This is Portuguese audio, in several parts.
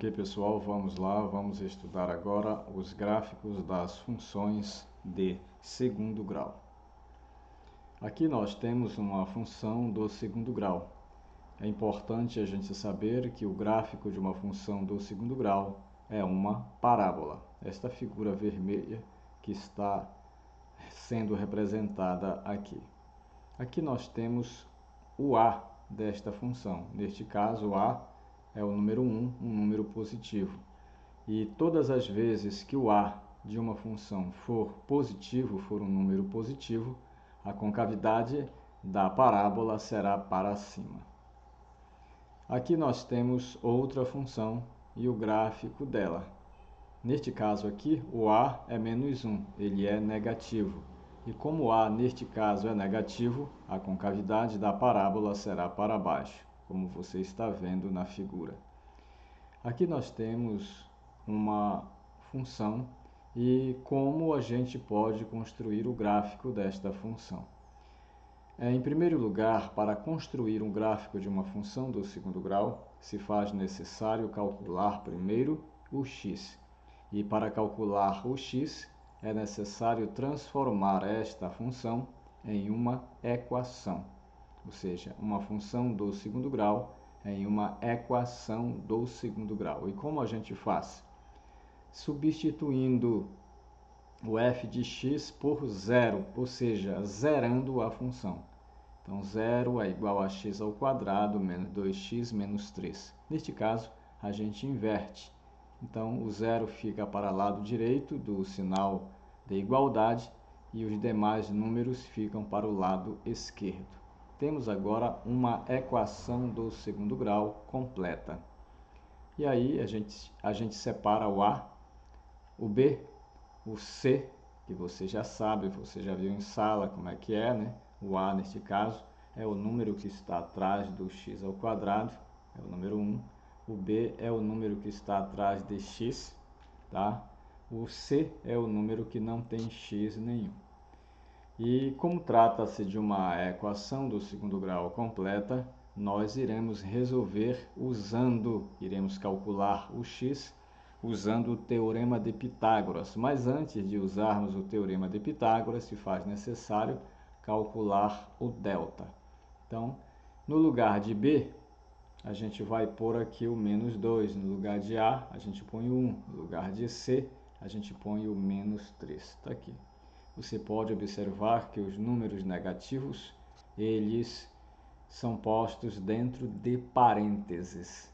Ok, pessoal, vamos lá, vamos estudar agora os gráficos das funções de segundo grau. Aqui nós temos uma função do segundo grau. É importante a gente saber que o gráfico de uma função do segundo grau é uma parábola. Esta figura vermelha que está sendo representada aqui. Aqui nós temos o a desta função. Neste caso, o a é o número 1, um número positivo. E todas as vezes que o a de uma função for positivo, for um número positivo, a concavidade da parábola será para cima. Aqui nós temos outra função e o gráfico dela. Neste caso aqui, o a é menos 1, ele é negativo. E como o a neste caso é negativo, a concavidade da parábola será para baixo, como você está vendo na figura. Aqui nós temos uma função e como a gente pode construir o gráfico desta função. Em primeiro lugar, para construir um gráfico de uma função do segundo grau, se faz necessário calcular primeiro o x. E para calcular o x, é necessário transformar esta função em uma equação, ou seja, uma função do segundo grau em uma equação do segundo grau. E como a gente faz? Substituindo o f de x por zero, ou seja, zerando a função. Então, 0 é igual a x ao quadrado menos 2x menos 3. Neste caso, a gente inverte. Então, o zero fica para o lado direito do sinal de igualdade e os demais números ficam para o lado esquerdo. Temos agora uma equação do segundo grau completa. E aí a gente separa o A, o B, o C, que você já sabe, você já viu em sala como é que é, né? O A, neste caso, é o número que está atrás do x ao quadrado, é o número 1. O B é o número que está atrás de x, tá? O C é o número que não tem x nenhum. E como trata-se de uma equação do segundo grau completa, nós iremos iremos calcular o x usando o teorema de Pitágoras. Mas antes de usarmos o teorema de Pitágoras, se faz necessário calcular o delta. Então, no lugar de B, a gente vai pôr aqui o menos 2. No lugar de A, a gente põe o 1. No lugar de C, a gente põe o menos 3. Está aqui. Você pode observar que os números negativos, eles são postos dentro de parênteses.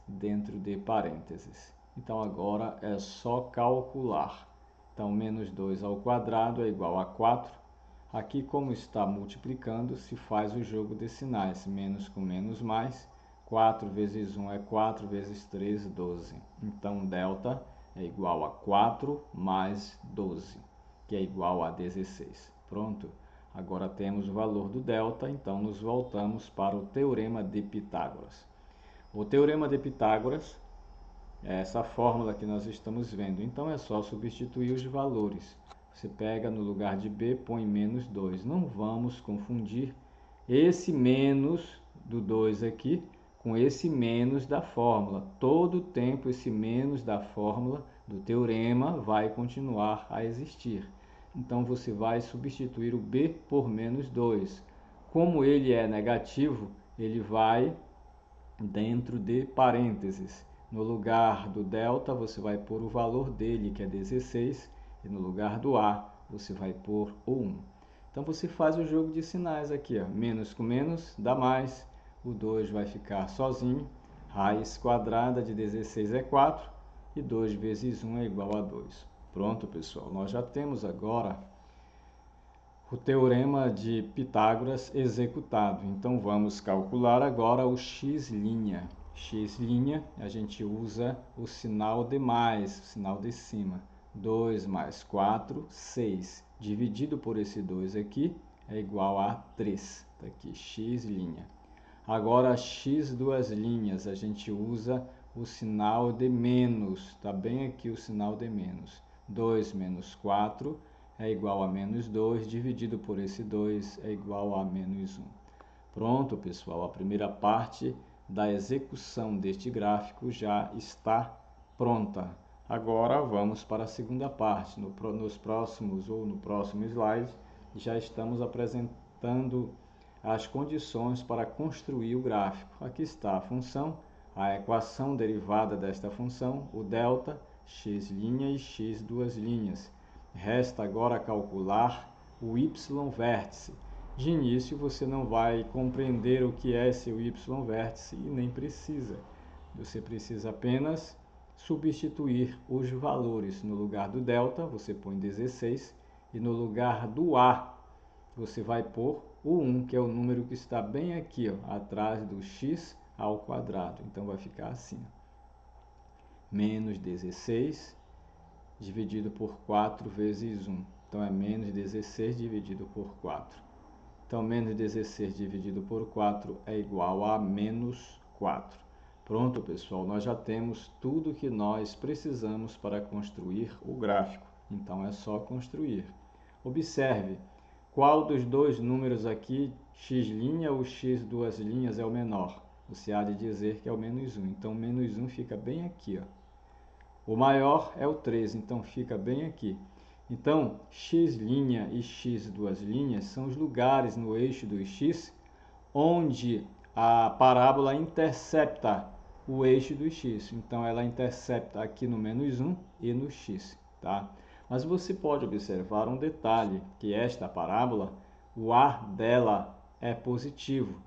Então, agora é só calcular. Então, menos 2 ao quadrado é igual a 4. Aqui, como está multiplicando, se faz o jogo de sinais. Menos com menos mais. 4 vezes 1 é 4, vezes 3, 12. Então, delta é igual a 4 mais 12, que é igual a 16. Pronto. Agora temos o valor do delta, então nos voltamos para o teorema de Pitágoras. O teorema de Pitágoras é essa fórmula que nós estamos vendo. Então é só substituir os valores. Você pega no lugar de B, põe menos 2. Não vamos confundir esse menos do 2 aqui com esse menos da fórmula. Todo o tempo esse menos da fórmula do teorema vai continuar a existir. Então você vai substituir o B por menos 2. Como ele é negativo, ele vai dentro de parênteses. No lugar do delta, você vai pôr o valor dele, que é 16, e no lugar do A, você vai pôr o 1. Então você faz o jogo de sinais aqui, ó. Menos com menos dá mais, o 2 vai ficar sozinho, raiz quadrada de 16 é 4, e 2 vezes 1 é ', 2. Pronto, pessoal, nós já temos agora o teorema de Pitágoras executado. Então vamos calcular agora o x'. X', a gente usa o sinal de mais, o sinal de cima. 2 mais 4, 6. Dividido por esse 2 aqui é igual a 3. Está aqui, x'. Agora, x duas linhas, a gente usa o sinal de menos. Está bem aqui o sinal de menos. 2 menos 4 é igual a menos 2, dividido por esse 2 é igual a menos 1. Pronto, pessoal, a primeira parte da execução deste gráfico já está pronta. Agora vamos para a segunda parte. No próximo slide, já estamos apresentando as condições para construir o gráfico. Aqui está a função, a equação derivada desta função, o delta, x' e x duas linhas. Resta agora calcular o y vértice. De início você não vai compreender o que é esse y vértice e nem precisa. Você precisa apenas substituir os valores. No lugar do delta você põe 16 e no lugar do a você vai pôr o 1, que é o número que está bem aqui, ó, atrás do x ao quadrado. Então vai ficar assim, menos 16 dividido por 4 vezes 1. Então é menos 16 dividido por 4. Então menos 16 dividido por 4 é igual a menos 4. Pronto, pessoal, nós já temos tudo que nós precisamos para construir o gráfico. Então é só construir. Observe, qual dos dois números aqui, x' ou x duas linhas, é o menor? Você há de dizer que é o menos 1. Então menos 1 fica bem aqui, ó. O maior é o 3, então fica bem aqui. Então, x' e x duas linhas são os lugares no eixo do x onde a parábola intercepta o eixo do x. Então, ela intercepta aqui no menos 1 e no x, tá? Mas você pode observar um detalhe, que esta parábola, o ar dela é positivo.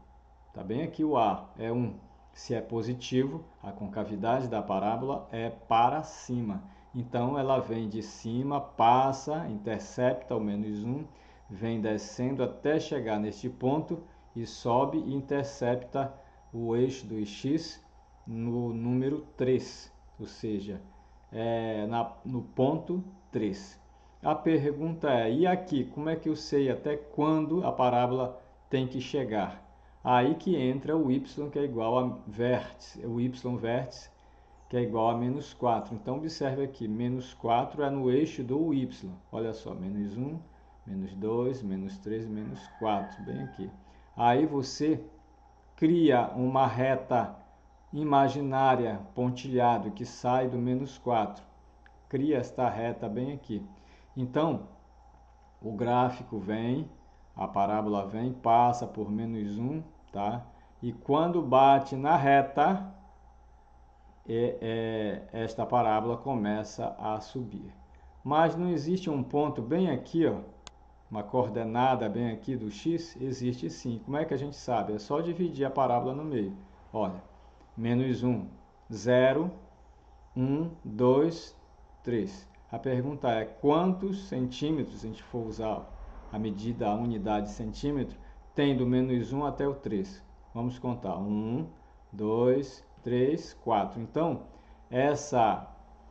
Tá bem aqui o ar, é 1. Se é positivo, a concavidade da parábola é para cima. Então, ela vem de cima, passa, intercepta o menos 1, vem descendo até chegar neste ponto e sobe e intercepta o eixo do x no número 3, ou seja, no ponto 3. A pergunta é, e aqui, como é que eu sei até quando a parábola tem que chegar? Aí que entra o y, que é igual a vértice, o y vértice, que é igual a menos 4. Então, observe aqui, menos 4 é no eixo do y. Olha só, menos 1, menos 2, menos 3, menos 4, bem aqui. Aí você cria uma reta imaginária, pontilhado, que sai do menos 4. Cria esta reta bem aqui. Então, o gráfico vem, a parábola vem, passa por menos 1, tá? E quando bate na reta, esta parábola começa a subir. Mas não existe um ponto bem aqui, ó, uma coordenada bem aqui do x? Existe sim. Como é que a gente sabe? É só dividir a parábola no meio. Olha, menos 1, 0, 1, 2, 3. A pergunta é, quantos centímetros, se a gente for usar a medida, a unidade centímetro, tem do menos 1 até o 3? Vamos contar. 1, 2, 3, 4. Então,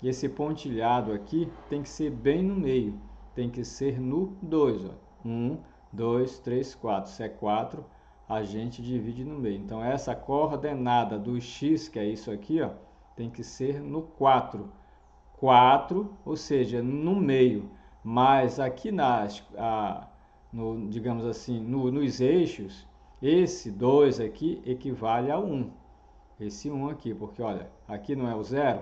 esse pontilhado aqui tem que ser bem no meio. Tem que ser no 2. Ó. 1, 2, 3, 4. Se é 4, a gente divide no meio. Então, essa coordenada do x, que é isso aqui, ó, tem que ser no 4. 4, ou seja, no meio. Mas aqui digamos assim, nos eixos, esse 2 aqui equivale a 1. Esse 1 aqui, porque olha, aqui não é o 0,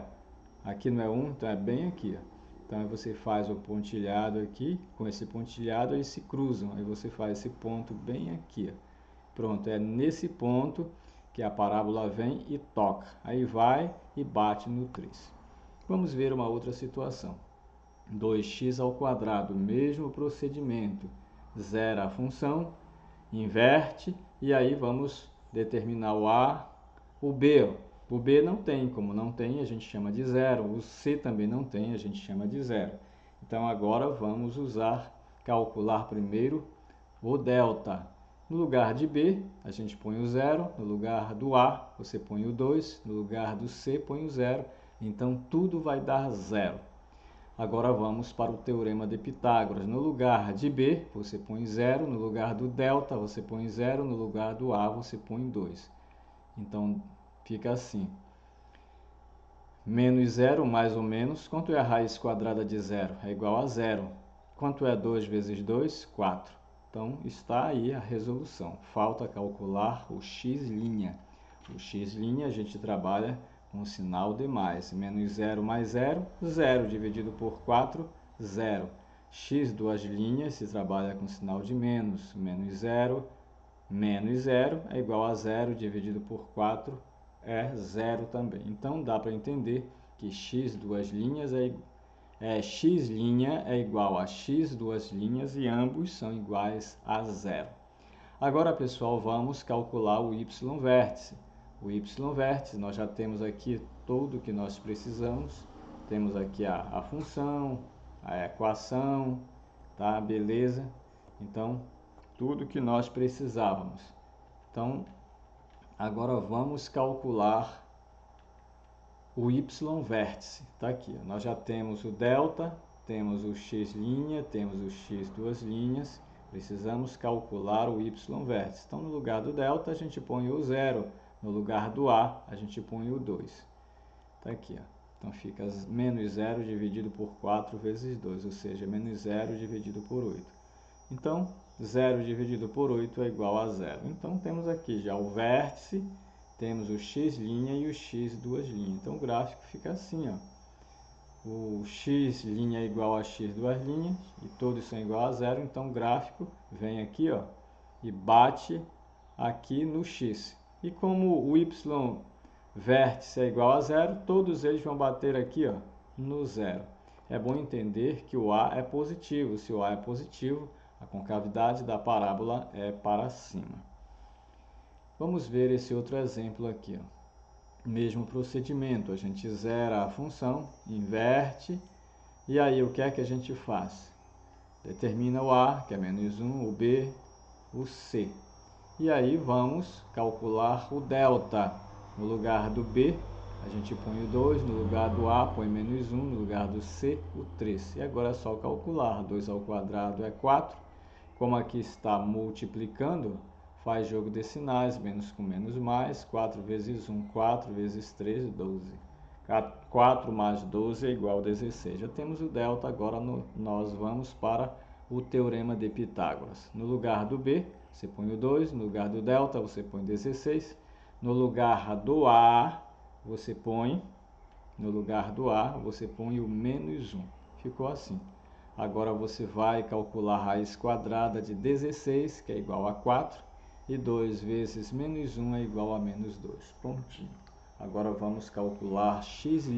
aqui não é 1, então é bem aqui. Ó. Então aí você faz o pontilhado aqui, com esse pontilhado eles se cruzam. Aí você faz esse ponto bem aqui. Ó. Pronto, é nesse ponto que a parábola vem e toca. Aí vai e bate no 3. Vamos ver uma outra situação. 2x ao quadrado, mesmo procedimento. Zera a função, inverte e aí vamos determinar o a, o b. O b não tem, como não tem, a gente chama de zero. O c também não tem, a gente chama de zero. Então agora vamos calcular primeiro o delta. No lugar de b, a gente põe o 0. No lugar do a, você põe o 2. No lugar do c, põe o 0. Então, tudo vai dar 0. Agora vamos para o teorema de Pitágoras. No lugar de b, você põe 0. No lugar do delta, você põe 0. No lugar do a, você põe 2. Então, fica assim. Menos 0, mais ou menos. Quanto é a raiz quadrada de 0? É igual a 0. Quanto é 2 vezes 2? 4. Então, está aí a resolução. Falta calcular o x'. O x' a gente trabalha com sinal de mais. Menos 0 mais 0, 0 dividido por 4, 0. X duas linhas se trabalha com sinal de menos. Menos 0 é igual a 0 dividido por 4 é 0 também. Então dá para entender que x duas linhas x' é igual a x duas linhas e ambos são iguais a 0. Agora, pessoal, vamos calcular o y vértice. O y vértice, nós já temos aqui tudo o que nós precisamos. Temos aqui a função, a equação, tá? Beleza? Então, tudo que nós precisávamos. Então, agora vamos calcular o y vértice. Tá aqui, nós já temos o delta, temos o x', temos o x duas linhas. Precisamos calcular o y vértice. Então, no lugar do delta, a gente põe o 0. No lugar do a, a gente põe o 2. Tá aqui, ó. Então, fica menos 0 dividido por 4 vezes 2, ou seja, menos 0 dividido por 8. Então, 0 dividido por 8 é igual a 0. Então, temos aqui já o vértice, temos o x' e o x duas linhas. Então, o gráfico fica assim, ó. O x' é igual a x duas linhas, e todos são igual a 0, então o gráfico vem aqui, ó, e bate aqui no x. E como o y vértice é igual a 0, todos eles vão bater aqui, ó, no 0. É bom entender que o a é positivo. Se o a é positivo, a concavidade da parábola é para cima. Vamos ver esse outro exemplo aqui, ó. Mesmo procedimento, a gente zera a função, inverte, e aí o que é que a gente faz? Determina o a, que é menos 1, o b, o c. E aí vamos calcular o delta. No lugar do b, a gente põe o 2, no lugar do a, põe menos 1, no lugar do c, o 3. E agora é só calcular. 2 ao quadrado é 4. Como aqui está multiplicando, faz jogo de sinais, menos com menos mais, 4 vezes 1, 4 vezes 3, 12. 4 mais 12 é igual a 16. Já temos o delta, agora nós vamos para o teorema de Pitágoras. No lugar do b, você põe o 2, no lugar do delta, você põe 16. No lugar do a, você põe o menos 1. Ficou assim. Agora você vai calcular a raiz quadrada de 16, que é igual a 4. E 2 vezes menos 1 é igual a menos 2. Prontinho. Agora vamos calcular x'.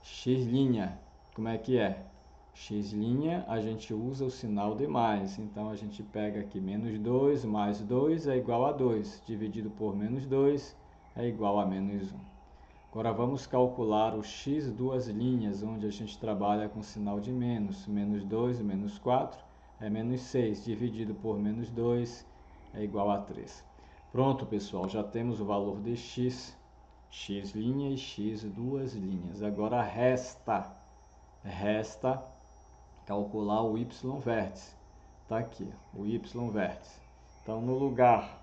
X', como é que é? X' a gente usa o sinal de mais. Então, a gente pega aqui menos 2 mais 2 é igual a 2. Dividido por menos 2 é igual a menos 1. Agora vamos calcular o x duas linhas, onde a gente trabalha com sinal de menos. Menos 2 menos 4 é menos 6. Dividido por menos 2 é igual a 3. Pronto, pessoal, já temos o valor de x', x' e x duas linhas. Agora resta calcular o y vértice. Está aqui, o y vértice. Então, no lugar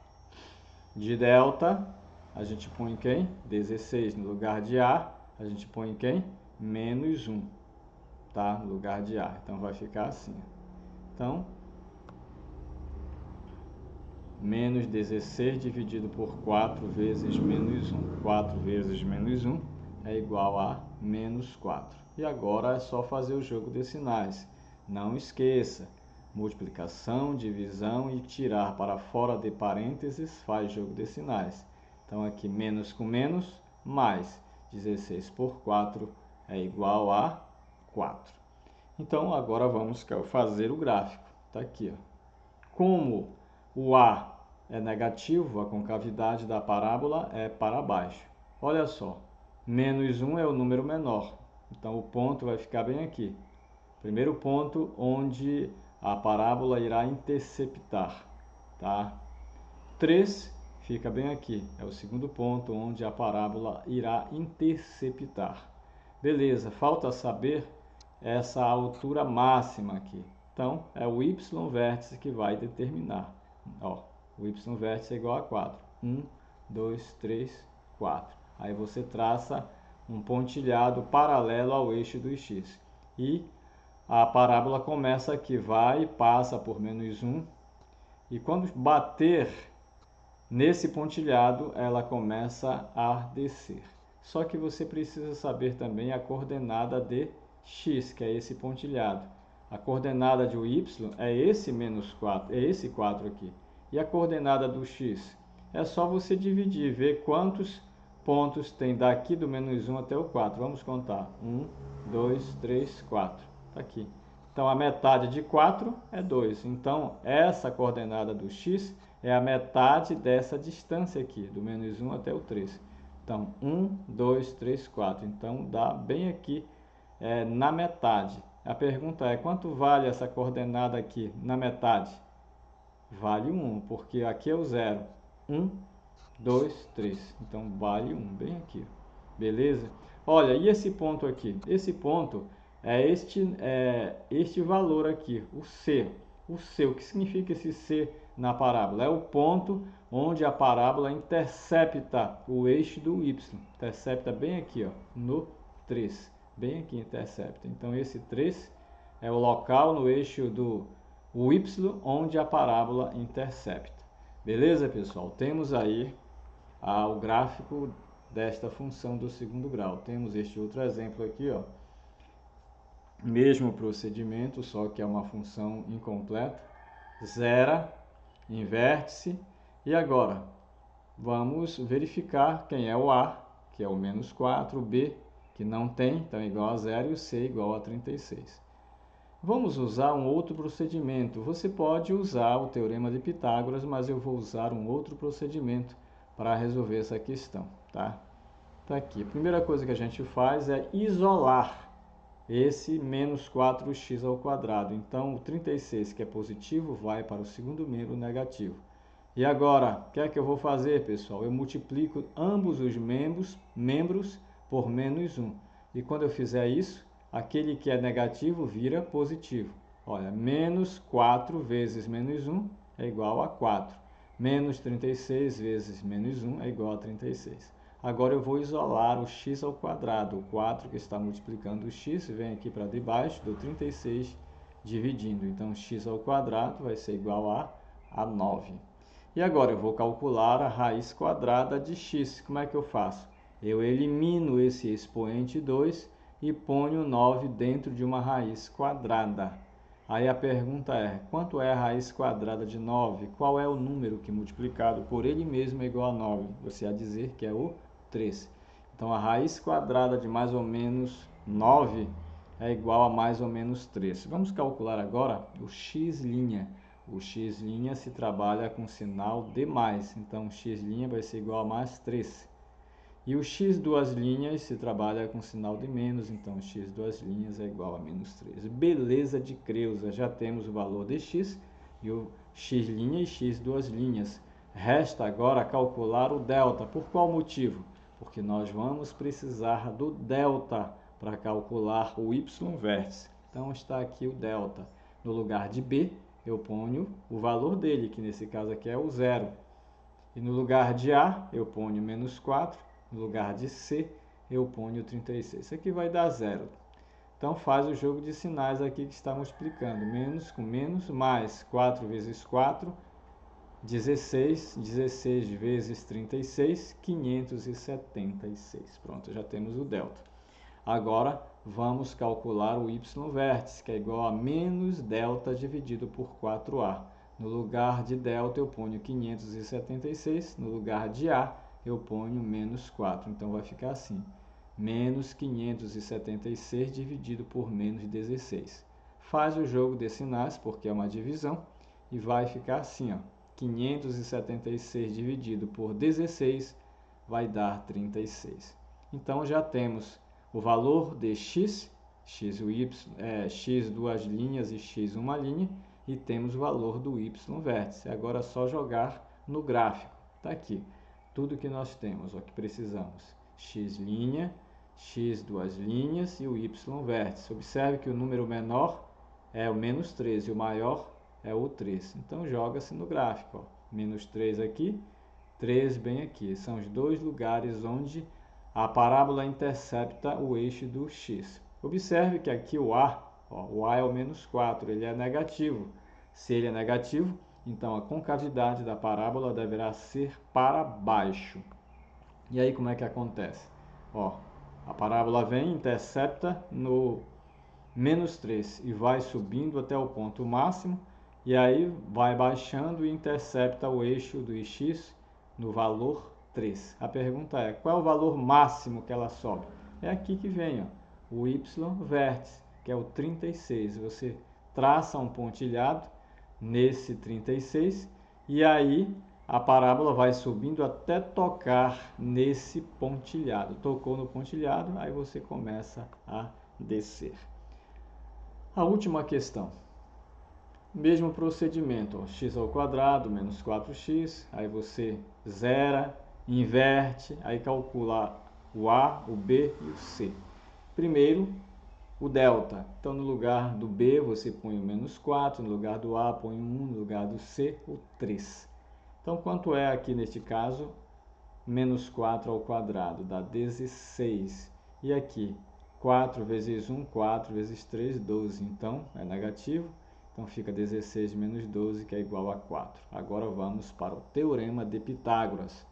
de delta, a gente põe quem? 16. No lugar de a, a gente põe quem? Menos 1. Tá? No lugar de a. Então, vai ficar assim. Então, menos 16 dividido por 4 vezes menos 1. 4 vezes menos 1 é igual a menos 4. E agora é só fazer o jogo de sinais. Não esqueça, multiplicação, divisão e tirar para fora de parênteses faz jogo de sinais. Então, aqui menos com menos, mais 16 por 4 é igual a 4. Então, agora vamos fazer o gráfico. Está aqui, ó. Como o a é negativo, a concavidade da parábola é para baixo. Olha só, menos 1 é o número menor. Então, o ponto vai ficar bem aqui. Primeiro ponto onde a parábola irá interceptar. Tá? 3 fica bem aqui. É o segundo ponto onde a parábola irá interceptar. Beleza, falta saber essa altura máxima aqui. Então, é o y vértice que vai determinar. Ó, o y vértice é igual a 4. 1, 2, 3, 4. Aí você traça um pontilhado paralelo ao eixo do x. E a parábola começa aqui, vai, passa por menos 1. E quando bater nesse pontilhado, ela começa a descer. só que você precisa saber também a coordenada de x, que é esse pontilhado. A coordenada de y é esse menos 4, é esse 4 aqui. E a coordenada do x? É só você dividir, ver quantos pontos tem daqui do menos 1 até o 4. Vamos contar. 1, 2, 3, 4. Está aqui. Então, a metade de 4 é 2. Então, essa coordenada do x é a metade dessa distância aqui, do menos 1 até o 3. Então, 1, 2, 3, 4. Então, dá bem aqui na metade. A pergunta é, quanto vale essa coordenada aqui na metade? Vale 1, porque aqui é o 0. 1, 2, 3. Então, vale 1, bem aqui. Beleza? Olha, e esse ponto aqui? Esse ponto é este valor aqui, o C. O C, o que significa esse C na parábola? É o ponto onde a parábola intercepta o eixo do y. Intercepta bem aqui, ó, no 3. Bem aqui intercepta. Então, esse 3 é o local no eixo do y onde a parábola intercepta. Beleza, pessoal? Temos aí o gráfico desta função do segundo grau. Temos este outro exemplo aqui, ó. Mesmo procedimento, só que é uma função incompleta. Zera, inverte-se. E agora, vamos verificar quem é o A, que é o menos 4, o B, que não tem, então é igual a 0, e o C igual a 36. Vamos usar um outro procedimento. Você pode usar o teorema de Pitágoras, mas eu vou usar um outro procedimento para resolver essa questão, tá? Tá aqui. A primeira coisa que a gente faz é isolar esse menos 4x ao quadrado. Então, o 36, que é positivo, vai para o segundo membro negativo. E agora, o que é que eu vou fazer, pessoal? Eu multiplico ambos os membros por menos 1. E quando eu fizer isso, aquele que é negativo vira positivo. Olha, menos 4 vezes menos 1 é igual a 4. Menos 36 vezes menos 1 é igual a 36. Agora eu vou isolar o x ao quadrado. O 4 que está multiplicando o x vem aqui para debaixo do 36 dividindo. Então, x ao quadrado vai ser igual a 9. E agora eu vou calcular a raiz quadrada de x. Como é que eu faço? Eu elimino esse expoente 2 e ponho 9 dentro de uma raiz quadrada. Aí a pergunta é, quanto é a raiz quadrada de 9? Qual é o número que multiplicado por ele mesmo é igual a 9? Você vai dizer que é o 3. Então, a raiz quadrada de mais ou menos 9 é igual a mais ou menos 3. Vamos calcular agora o x'. O x' se trabalha com sinal de mais. Então, o x' vai ser igual a mais 3. E o x duas linhas se trabalha com sinal de menos, então x duas linhas é igual a menos 3. Beleza de Creusa, já temos o valor de x e o x' e x duas linhas. Resta agora calcular o delta. Por qual motivo? Porque nós vamos precisar do delta para calcular o y vértice. Então está aqui o delta. No lugar de b, eu ponho o valor dele, que nesse caso aqui é o 0. E no lugar de a, eu ponho menos 4. No lugar de C, eu ponho 36. Isso aqui vai dar 0. Então, faz o jogo de sinais aqui que está multiplicando. Menos com menos, mais 4 vezes 4, 16. 16 vezes 36, 576. Pronto, já temos o delta. Agora, vamos calcular o y vértice, que é igual a menos delta dividido por 4a. No lugar de delta, eu ponho 576. No lugar de a, eu ponho menos 4. Então, vai ficar assim. Menos 576 dividido por menos 16. Faz o jogo de sinais, porque é uma divisão, e vai ficar assim, ó. 576 dividido por 16 vai dar 36. Então, já temos o valor de x, x duas linhas e x uma linha, e temos o valor do y vértice. Agora é só jogar no gráfico. Está aqui. Tudo que nós temos, o que precisamos. X', x duas linhas e o y vértice. Observe que o número menor é o menos 3 e o maior é o 3. Então, joga-se no gráfico. Ó. Menos 3 aqui, 3 bem aqui. São os dois lugares onde a parábola intercepta o eixo do x. Observe que aqui o A é o menos 4, ele é negativo. Se ele é negativo, então a concavidade da parábola deverá ser para baixo. E aí como é que acontece? Ó, a parábola vem, intercepta no menos 3 e vai subindo até o ponto máximo, e aí vai baixando e intercepta o eixo do x no valor 3. A pergunta é, qual é o valor máximo que ela sobe? É aqui que vem, ó, o y vértice, que é o 36. Você traça um pontilhado nesse 36 e aí a parábola vai subindo até tocar nesse pontilhado. Tocou no pontilhado, aí você começa a descer. A última questão. Mesmo procedimento, ó, x ao quadrado menos 4x, aí você zera, inverte, aí calcula o a, o b e o c. Primeiro, o delta. Então, no lugar do b, você põe o menos 4, no lugar do a, põe o 1, no lugar do c, o 3. Então, quanto é aqui neste caso? Menos 4 ao quadrado dá 16. E aqui, 4 vezes 1, 4 vezes 3, 12. Então, é negativo. Então, fica 16 menos 12, que é igual a 4. Agora, vamos para o Teorema de Pitágoras.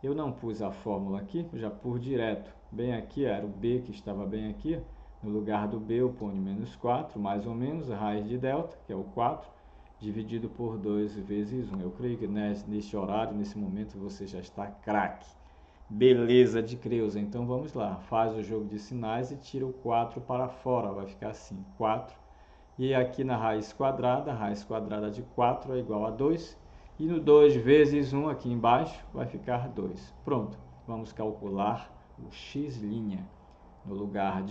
Eu não pus a fórmula aqui, já pus direto. Bem aqui, era o b que estava bem aqui. No lugar do b, eu ponho menos 4, mais ou menos, a raiz de delta, que é o 4, dividido por 2 vezes 1. Eu creio que neste horário, nesse momento, você já está craque. Beleza de Creusa. Então vamos lá. Faz o jogo de sinais e tira o 4 para fora. Vai ficar assim, 4. E aqui na raiz quadrada de 4 é igual a 2. E no 2 vezes 1 aqui embaixo vai ficar 2. Pronto. Vamos calcular o x'. No lugar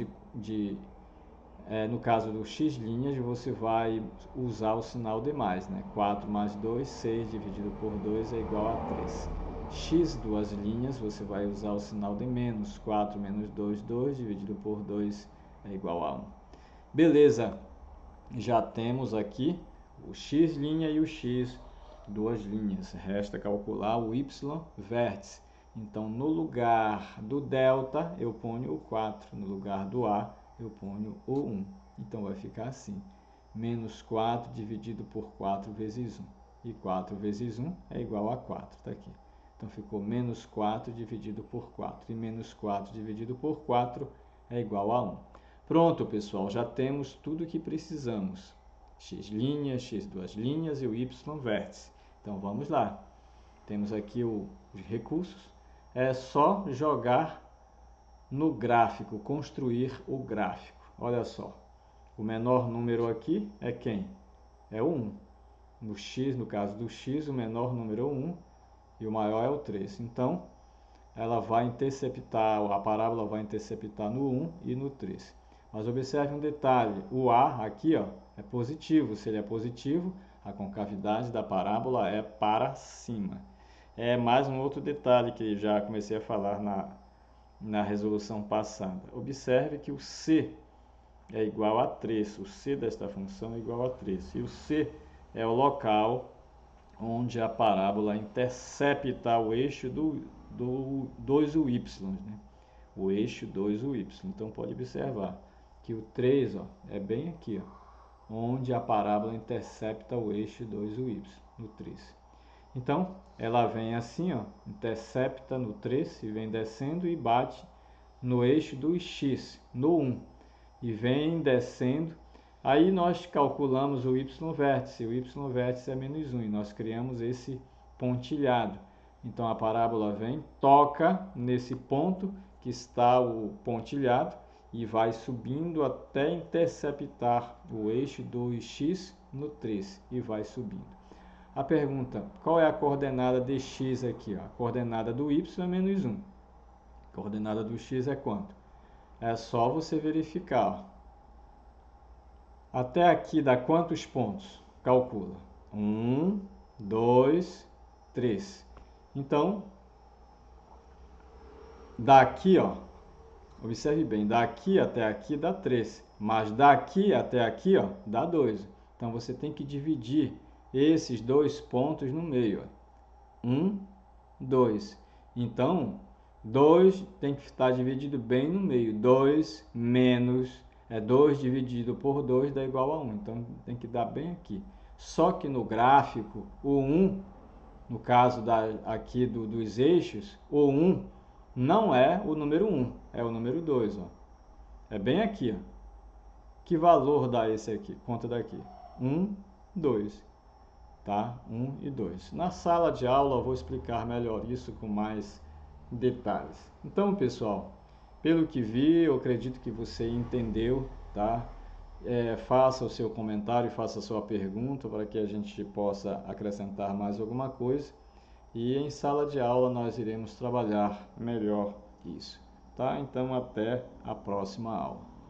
no caso do x', você vai usar o sinal de mais, né? 4 mais 2, 6 dividido por 2 é igual a 3. X, duas linhas, você vai usar o sinal de menos. 4 menos 2, 2 dividido por 2 é igual a 1. Beleza, já temos aqui o x' e o x, duas linhas. Resta calcular o y vértice. Então, no lugar do delta, eu ponho o 4. No lugar do a, eu ponho o 1. Então, vai ficar assim. Menos 4 dividido por 4 vezes 1. E 4 vezes 1 é igual a 4. Está aqui. Então, ficou menos 4 dividido por 4. E menos 4 dividido por 4 é igual a 1. Pronto, pessoal. Já temos tudo o que precisamos. X', x duas linhas e o y vértice. Então, vamos lá. Temos aqui os recursos. É só jogar no gráfico, construir o gráfico. Olha só, o menor número aqui é quem? É o 1. No x, no caso do x, o menor número é o 1 e o maior é o 3. Então, ela vai interceptar, a parábola vai interceptar no 1 e no 3. Mas observe um detalhe, o a aqui, ó, é positivo. Se ele é positivo, a concavidade da parábola é para cima. É mais um outro detalhe que já comecei a falar na resolução passada. Observe que o c é igual a 3. O c desta função é igual a 3. E o c é o local onde a parábola intercepta o eixo do 2y, né? O eixo 2y. Então, pode observar que o 3, ó, é bem aqui, ó, onde a parábola intercepta o eixo 2y, no 3. Então, ela vem assim, ó, intercepta no 3 e vem descendo e bate no eixo do x, no 1. E vem descendo. Aí nós calculamos o y vértice. O y vértice é menos 1 e nós criamos esse pontilhado. Então, a parábola vem, toca nesse ponto que está o pontilhado e vai subindo até interceptar o eixo do x no 3 e vai subindo. A pergunta, qual é a coordenada de x aqui? A coordenada do y é menos 1. A coordenada do x é quanto? É só você verificar. Até aqui dá quantos pontos? Calcula. 1, 2, 3. Então, daqui, ó, observe bem, daqui até aqui dá 3. Mas daqui até aqui, ó, dá 2. Então, você tem que dividir esses dois pontos no meio. 1, 2. Então, 2 tem que estar dividido bem no meio. 2 menos 2 dividido por 2 dá igual a 1. Então, tem que dar bem aqui. Só que no gráfico, o 1, no caso aqui dos eixos, o 1 Não é o número 1, é o número 2, ó. É bem aqui, ó. Que valor dá esse aqui? Conta daqui. 1, 2, tá? 1 e 2. Na sala de aula eu vou explicar melhor isso com mais detalhes. Então, pessoal, pelo que vi, eu acredito que você entendeu, tá? Faça o seu comentário, faça a sua pergunta para que a gente possa acrescentar mais alguma coisa. E em sala de aula nós iremos trabalhar melhor isso, tá? Então, até a próxima aula.